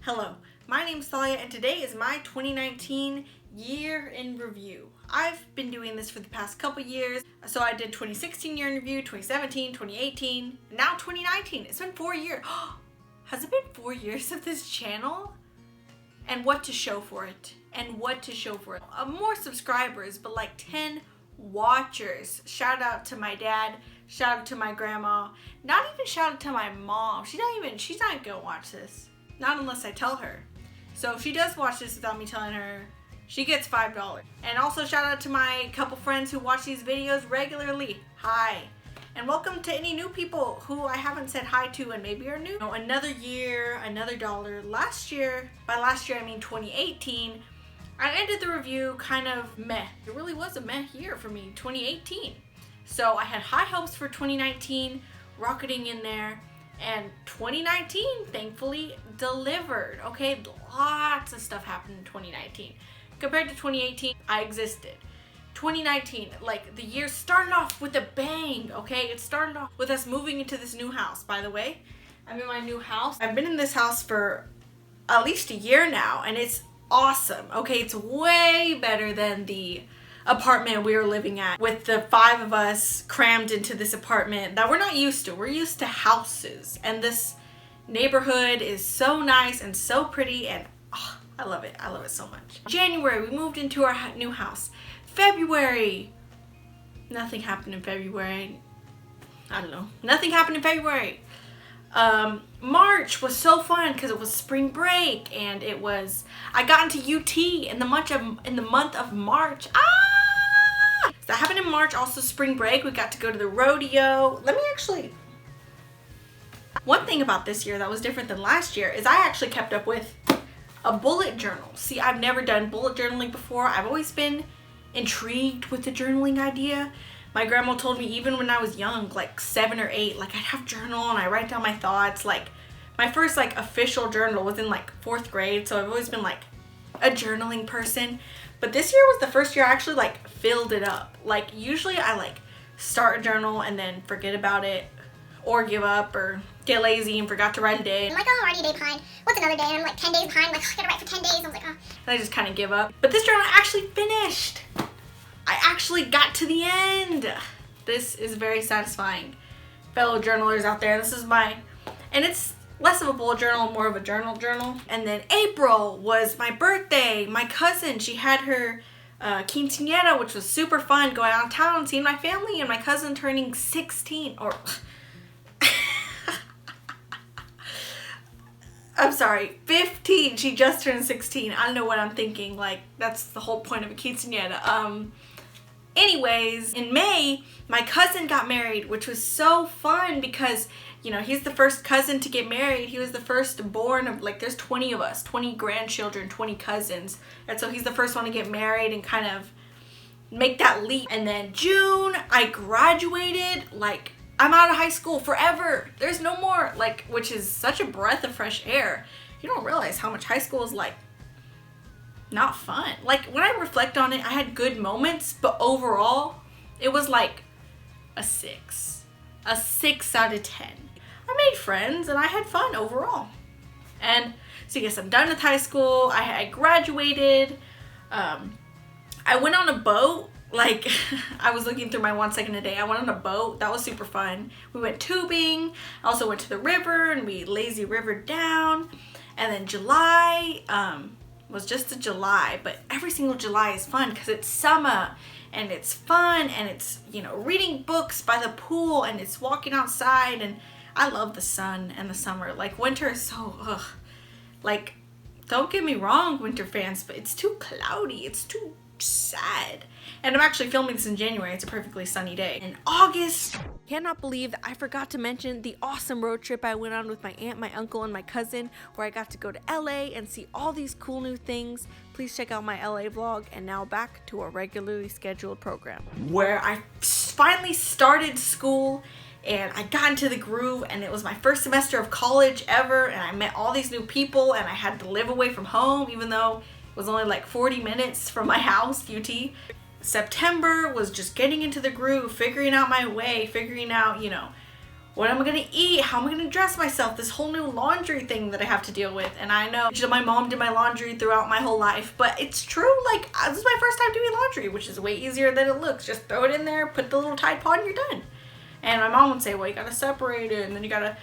Hello, my name's Thalia and today is my 2019 year in review. I've been doing this for the past couple years, so I did 2016 year in review, 2017, 2018, and now 2019. It's been 4 years. Has it been 4 years of this channel? And what to show for it? More subscribers, but like 10 watchers. Shout out to my dad, shout out to my grandma, not even shout out to my mom. She's not gonna watch this. Not unless I tell her. So if she does watch this without me telling her, she gets $5. And also shout out to my couple friends who watch these videos regularly. Hi. And welcome to any new people who I haven't said hi to and maybe are new. Another year, another dollar. Last year, by last year I mean 2018, I ended the review kind of meh. It really was a meh year for me, 2018. So I had high hopes for 2019, rocketing in there. And 2019 thankfully delivered. Okay, lots of stuff happened in 2019 compared to 2018. I existed. 2019, like, the year started off with a bang. Okay, it started off with us moving into this new house. By the way, I'm in my new house. I've been in this house for at least a year now and it's awesome. Okay, it's way better than the apartment we were living at with the 5 of us crammed into this apartment that we're not used to. We're used to houses, and this neighborhood is so nice and so pretty, and oh, I love it. I love it so much. January, we moved into our new house. February, nothing happened in February. I don't know. Nothing happened in February. March was so fun because it was spring break, and I got into UT in the month of March. So that happened in March. Also spring break, we got to go to the rodeo. One thing about this year that was different than last year is I actually kept up with a bullet journal. See, I've never done bullet journaling before. I've always been intrigued with the journaling idea. My grandma told me even when I was young, like 7 or 8, like I'd have journal and I write down my thoughts. Like my first like official journal was in like 4th grade, so I've always been like a journaling person. But this year was the first year I actually like filled it up. Like usually I like start a journal and then forget about it or give up or get lazy and forgot to write a day. I'm like, oh, I'm already a day behind. What's another day? And I'm like 10 days behind. I'm like, oh, I gotta write for 10 days. I was like, oh. And I just kind of give up. But this journal I actually finished. I actually got to the end. This is very satisfying. Fellow journalers out there, and it's less of a bullet journal, more of a journal. And then April was my birthday. My cousin, she had her quinceañera, which was super fun, going out of town, seeing my family, and my cousin turning 16, or I'm sorry, 15. She just turned 16. I don't know what I'm thinking. Like, that's the whole point of a quinceañera. Anyways, in May, my cousin got married, which was so fun because, you know, he's the first cousin to get married. He was the first born of, like, there's 20 of us, 20 grandchildren, 20 cousins. And so he's the first one to get married and kind of make that leap. And then June, I graduated. Like, I'm out of high school forever. There's no more, like, which is such a breath of fresh air. You don't realize how much high school is, like, not fun. Like, when I reflect on it, I had good moments, but overall, it was like a 6 out of 10. I made friends and I had fun overall. And so yes, I'm done with high school. I graduated. I went on a boat. Like, I was looking through my 1 second a day. I went on a boat. That was super fun. We went tubing. I also went to the river and we lazy rivered down. And then July was just a July, but every single July is fun because it's summer and it's fun and it's, you know, reading books by the pool and it's walking outside, and I love the sun and the summer. Like, winter is so, like, don't get me wrong, winter fans, but it's too cloudy. It's too sad. And I'm actually filming this in January. It's a perfectly sunny day. In August, cannot believe that I forgot to mention the awesome road trip I went on with my aunt, my uncle, and my cousin, where I got to go to LA and see all these cool new things. Please check out my LA vlog. And now back to a regularly scheduled program, where I finally started school and I got into the groove, and it was my first semester of college ever, and I met all these new people, and I had to live away from home even though it was only like 40 minutes from my house, UT. September was just getting into the groove, figuring out my way, figuring out, you know, what am I gonna eat? How am I gonna dress myself? This whole new laundry thing that I have to deal with. And I know my mom did my laundry throughout my whole life, but it's true, like, this is my first time doing laundry, which is way easier than it looks. Just throw it in there, put the little Tide Pod, and you're done. And my mom would say, well, you gotta separate it, and then you gotta,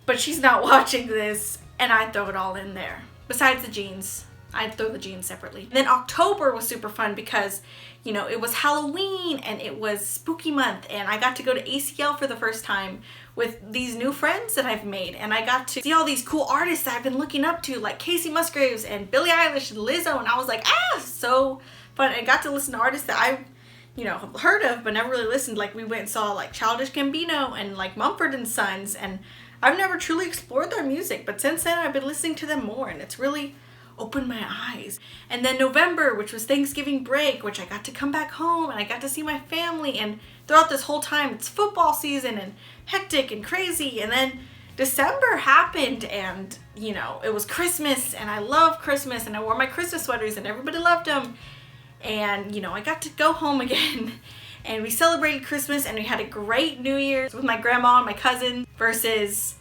but she's not watching this, and I throw it all in there. Besides the jeans, I'd throw the jeans separately. And then October was super fun because, you know, it was Halloween and it was spooky month, and I got to go to ACL for the first time with these new friends that I've made, and I got to see all these cool artists that I've been looking up to, like Casey Musgraves and Billie Eilish and Lizzo, and I was like, so fun. I got to listen to artists that I, you know, have heard of but never really listened. Like, we went and saw like Childish Gambino and like Mumford and Sons, and I've never truly explored their music, but since then I've been listening to them more, and it's really opened my eyes. And then November, which was Thanksgiving break, which I got to come back home and I got to see my family, and throughout this whole time it's football season and hectic and crazy. And then December happened, and you know, it was Christmas, and I love Christmas, and I wore my Christmas sweaters and everybody loved them. And you know, I got to go home again and we celebrated Christmas, and we had a great New Year's with my grandma and my cousin, versus,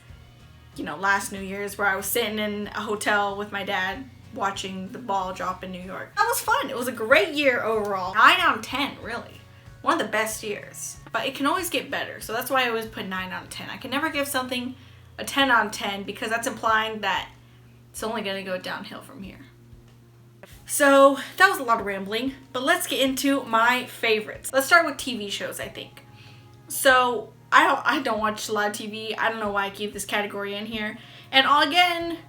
you know, last New Year's where I was sitting in a hotel with my dad watching the ball drop in New York. That was fun. It was a great year overall. 9 out of 10, really. One of the best years. But it can always get better, so that's why I always put 9 out of 10. I can never give something a 10 out of 10 because that's implying that it's only gonna go downhill from here. So that was a lot of rambling, but let's get into my favorites. Let's start with TV shows, I think. So I don't watch a lot of TV. I don't know why I keep this category in here. And again,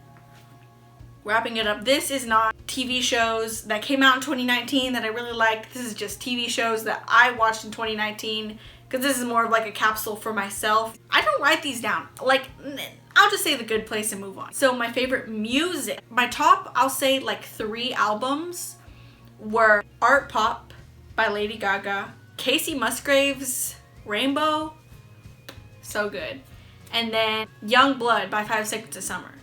wrapping it up, this is not TV shows that came out in 2019 that I really liked. This is just TV shows that I watched in 2019, because this is more of like a capsule for myself. I don't write these down. Like, I'll just say the good place and move on. So my favorite music, my top, I'll say like 3 albums were Art Pop by Lady Gaga, Casey Musgraves' Rainbow, so good, and then Young Blood by 5 Seconds of Summer.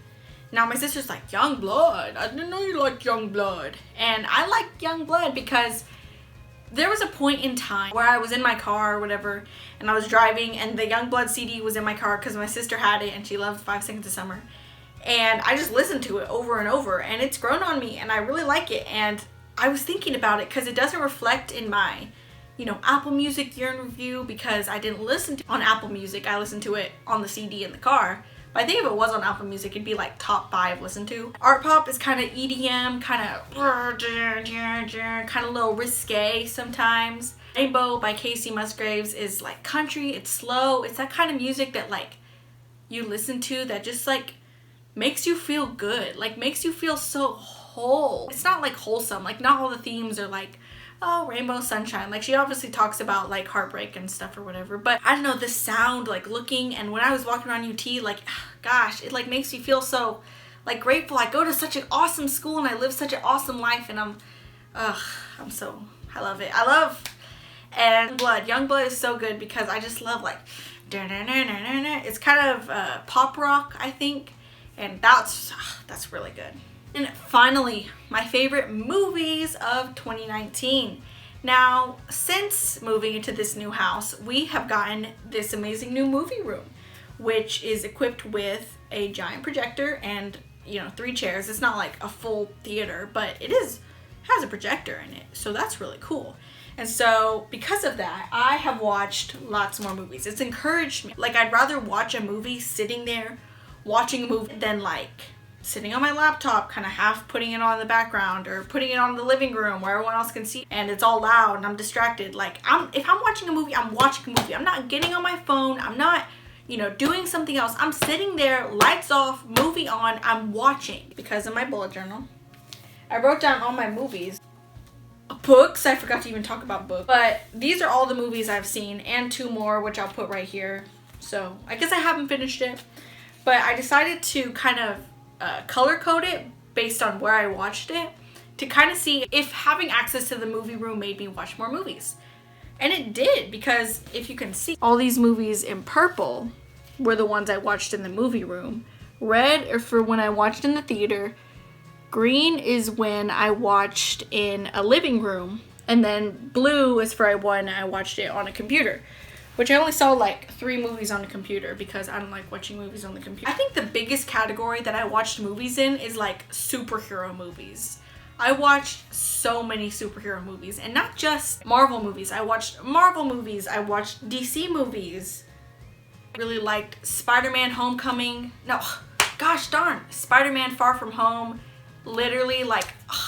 Now my sister's like, Young Blood? I didn't know you liked Young Blood. And I like Young Blood because there was a point in time where I was in my car or whatever, and I was driving, and the Young Blood CD was in my car because my sister had it and she loved 5 Seconds of Summer. And I just listened to it over and over, and it's grown on me, and I really like it. And I was thinking about it because it doesn't reflect in my, you know, Apple Music year in review, because I didn't listen to it on Apple Music. I listened to it on the CD in the car. But I think if it was on Apple Music, it'd be like top 5 listened to. Art Pop is kind of EDM, kind of a little risque sometimes. Rainbow by Casey Musgraves is like country, it's slow. It's that kind of music that like you listen to that just like makes you feel good, like makes you feel so whole. It's not like wholesome, like not all the themes are like, oh, rainbow, sunshine. Like, she obviously talks about like heartbreak and stuff or whatever, but I don't know, the sound, like looking, and when I was walking around UT, like, gosh, it like makes me feel so like grateful. I go to such an awesome school and I live such an awesome life, and I love it. I love, and Young Blood is so good because I just love like, it's kind of pop rock, I think, and that's really good. And finally, my favorite movies of 2019. Now, since moving into this new house, we have gotten this amazing new movie room, which is equipped with a giant projector and, you know, 3 chairs. It's not like a full theater, but it has a projector in it, so that's really cool. And so because of that, I have watched lots more movies. It's encouraged me. Like, I'd rather watch a movie sitting there watching a movie than like sitting on my laptop, kind of half putting it on in the background, or putting it on in the living room where everyone else can see, and it's all loud and I'm distracted. Like, if I'm watching a movie, I'm watching a movie. I'm not getting on my phone. I'm not, you know, doing something else. I'm sitting there, lights off, movie on, I'm watching. Because in my bullet journal, I wrote down all my movies. Books, I forgot to even talk about books. But these are all the movies I've seen, and 2 more, which I'll put right here. So I guess I haven't finished it, but I decided to kind of color code it based on where I watched it, to kind of see if having access to the movie room made me watch more movies. And it did, because if you can see, all these movies in purple were the ones I watched in the movie room. Red are for when I watched in the theater. Green is when I watched in a living room. And then blue is for when I watched it on a computer. which I only saw like 3 movies on the computer because I don't like watching movies on the computer. I think the biggest category that I watched movies in is like superhero movies. I watched so many superhero movies, and not just Marvel movies. I watched Marvel movies, I watched DC movies. I really liked Spider-Man Homecoming. No, gosh darn, Spider-Man Far From Home. Literally, like,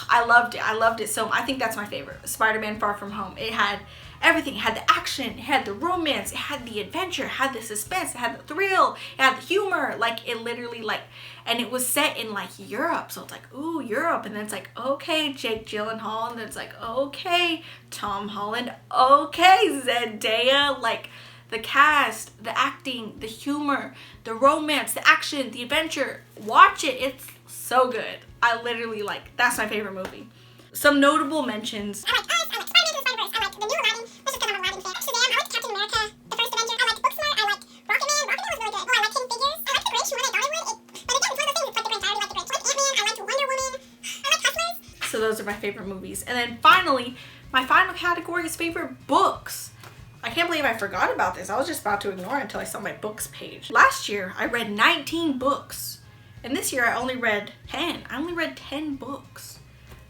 I loved it. I loved it so much. I think that's my favorite, Spider-Man Far From Home. It had everything. It had the action, it had the romance, it had the adventure, it had the suspense, it had the thrill, it had the humor. Like, it literally, like, and it was set in like Europe, so it's like, ooh, Europe. And then it's like, okay, Jake Gyllenhaal, and then it's like, okay, Tom Holland, okay, Zendaya. Like, the cast, the acting, the humor, the romance, the action, the adventure. Watch it. It's so good. I literally, like, that's my favorite movie. Some notable mentions. I like Us, I like Spider-Man Into the Spider-Verse, I like the new Aladdin, this is because I'm a Aladdin fan. Shazam, I like Captain America, the first Avenger, I like Booksmart, I like Rocket Man was really good. Oh, I like Hidden Figures, I like The Grinch more than I thought I would. But again, it's one of those things, it's like The Grinch, I already like The Grinch. I like Ant-Man, I like Wonder Woman, I like Hustlers. So those are my favorite movies. And then finally, my final category is favorite books. I can't believe I forgot about this. I was just about to ignore it until I saw my books page. Last year, I read 19 books. And this year, I only read 10. I only read 10 books,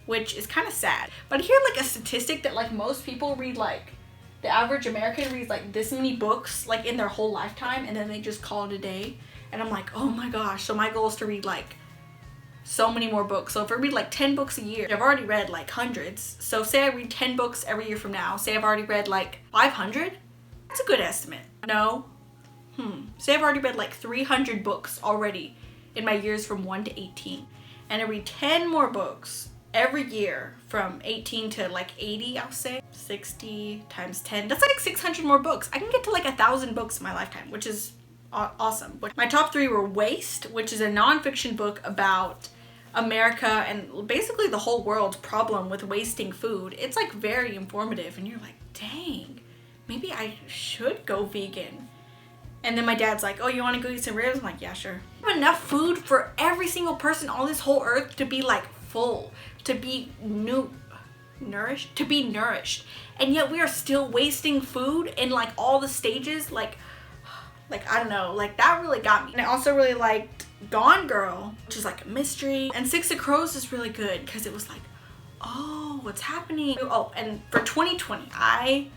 which is kind of sad. But I hear like a statistic that like most people read, like, the average American reads like this many books like in their whole lifetime, and then they just call it a day. And I'm like, oh my gosh. So my goal is to read like so many more books. So if I read like 10 books a year, I've already read like hundreds. So say I read 10 books every year from now. Say I've already read like 500. That's a good estimate. No. Say I've already read like 300 books already in my years from 1 to 18. And I read 10 more books every year from 18 to like 80, I'll say. 60 times 10. That's like 600 more books. I can get to like 1,000 books in my lifetime, which is awesome. But my top 3 were Waste, which is a nonfiction book about America and basically the whole world's problem with wasting food. It's like very informative, and you're like, dang, maybe I should go vegan. And then my dad's like, oh, you want to go eat some ribs? I'm like, yeah, sure. I have enough food for every single person on this whole earth to be like full, to be nourished, and yet we are still wasting food in like all the stages. Like I don't know, like that really got me. And I also really liked Gone Girl, which is like a mystery, and Six of Crows is really good because it was like, oh, what's happening? Oh, and for 2020, I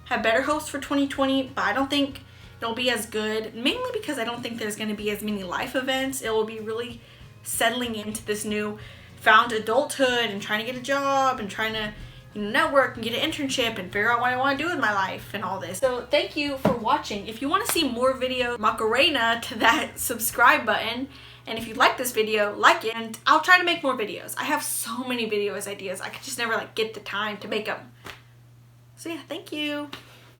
have better hopes for 2020, but I don't think it'll be as good, mainly because I don't think there's going to be as many life events. It will be really settling into this new found adulthood and trying to get a job and trying to, you know, network and get an internship and figure out what I want to do with my life and all this. So thank you for watching. If you want to see more videos, Macarena to that subscribe button. And if you like this video, like it, and I'll try to make more videos. I have so many videos ideas. I could just never like get the time to make them. So yeah, thank you.